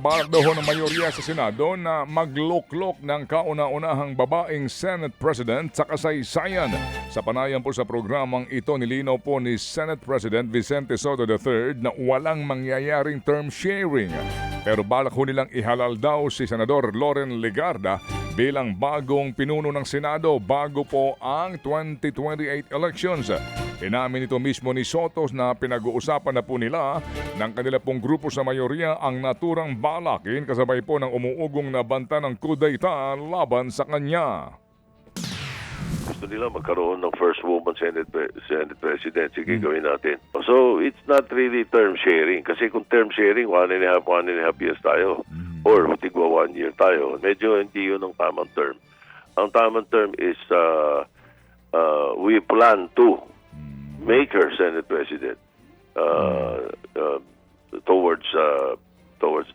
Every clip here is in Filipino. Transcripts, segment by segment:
balak daw ng mayorya sa Senado na magluklok ng kauna-unahang babaeng Senate President sa kasaysayan. Sa panayam po sa programang ito, nilinaw po ni Senate President Vicente Sotto III na walang mangyayaring term sharing. Pero balak ho nilang ihalal daw si Senador Loren Legarda bilang bagong pinuno ng Senado bago po ang 2028 elections. Inamin ito mismo ni Soto na pinag-uusapan na po nila ng kanila pong grupo sa mayorya ang naturang balakin kasabay po ng umuugong na banta ng kudeta laban sa kanya. Gusto nila magkaroon ng first woman Senate President. Sige, gawin natin. So, it's not really term sharing. Kasi kung term sharing, 1.5 years tayo. Or tigwa 1 year tayo. Medyo hindi yun ang tamang term. Ang tamang term is we plan to make her Senate President towards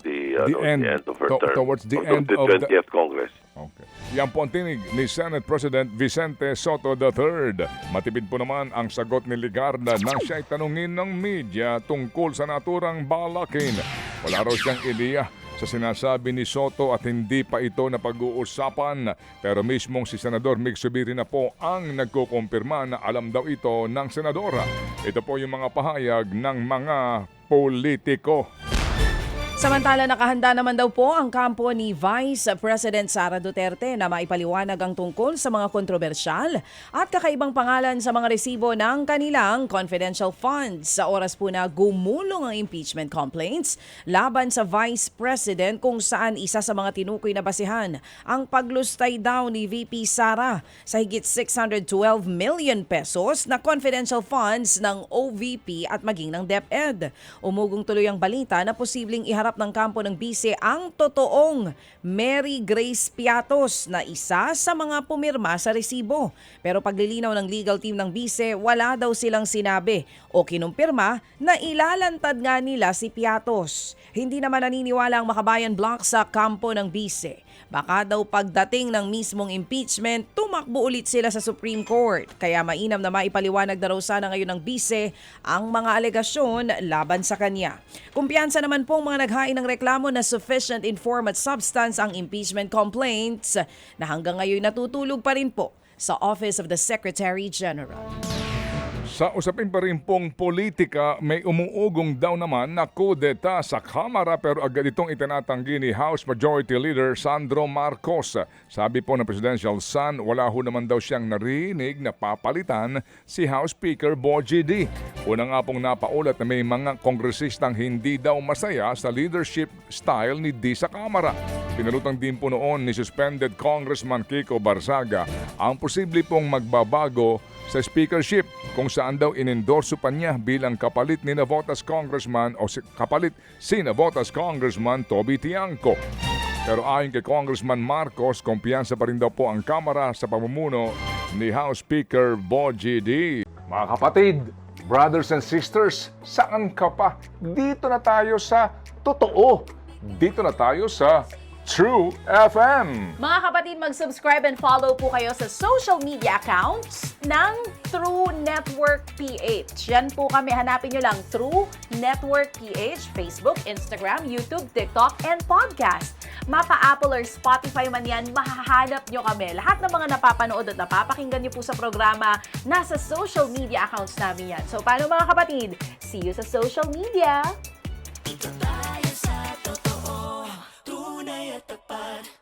the end of her term. Towards the end of the 20th Congress. Okay. Yan po ang tinig ni Senate President Vicente Sotto III. Matipid po naman ang sagot ni Legarda nang siya'y tanungin ng media tungkol sa naturang balakin. Wala raw siyang ideya sa sinasabi ni Sotto at hindi pa ito na pag-uusapan. Pero mismong si Senador Mig Zubiri na po ang nagkukumpirma na alam daw ito ng senadora. Ito po yung mga pahayag ng mga politiko. Samantala, nakahanda naman daw po ang kampo ni Vice President Sara Duterte na maipaliwanag ang tungkol sa mga kontrobersyal at kakaibang pangalan sa mga resibo ng kanilang confidential funds sa oras po na gumulong ang impeachment complaints laban sa Vice President kung saan isa sa mga tinukoy na basihan ang paglustay daw ni VP Sara sa higit 612 million pesos na confidential funds ng OVP at maging ng DepEd. Umugong tuloy ang balita na posibleng iharap ng kampo ng bise ang totoong Mary Grace Piatos na isa sa mga pumirma sa resibo. Pero paglilinaw ng legal team ng bise, wala daw silang sinabi o kinumpirma na ilalantad nga nila si Piatos. Hindi naman naniniwala ang Makabayan Block sa kampo ng bise. Baka daw pagdating ng mismong impeachment, tumakbo ulit sila sa Supreme Court. Kaya mainam na maipaliwanag na raw sana ngayon ng bise ang mga alegasyon laban sa kanya. Kumpiyansa naman pong mga naghain ng reklamo na sufficient inform at substance ang impeachment complaints na hanggang ngayon natutulog pa rin po sa Office of the Secretary General. Sa usapin pa rin pong politika, may umuugong daw naman na kudeta sa Kamara pero agad itong itinatanggi ni House Majority Leader Sandro Marcos. Sabi po ng Presidential Son, wala ho naman daw siyang narinig na papalitan si House Speaker Bogie D. Una nga pong napaulat na may mga kongresistang hindi daw masaya sa leadership style ni D sa Kamara. Pinalutang din po noon ni suspended Congressman Kiko Barzaga ang posible pong magbabago sa speakership kung saan daw inendorso pa niya bilang kapalit ni Navotas Congressman o kapalit si Navotas Congressman Toby Tiangco. Pero ayon kay Congressman Marcos, kumpiyansa pa rin daw po ang Kamara sa pamumuno ni House Speaker Bogie D. Mga kapatid, brothers and sisters, saan ka pa? Dito na tayo sa totoo. Dito na tayo sa True FM. Mga kapatid, mag-subscribe and follow po kayo sa social media accounts ng True Network PH. Yan po kami. Hanapin nyo lang True Network PH, Facebook, Instagram, YouTube, TikTok, and podcast. Mapa Apple or Spotify man yan, mahahanap nyo kami. Lahat ng mga napapanood at napapakinggan nyo po sa programa, nasa social media accounts namin yan. So, paano mga kapatid? See you sa social media! Ito tayo sa totoo, tunay at tapat.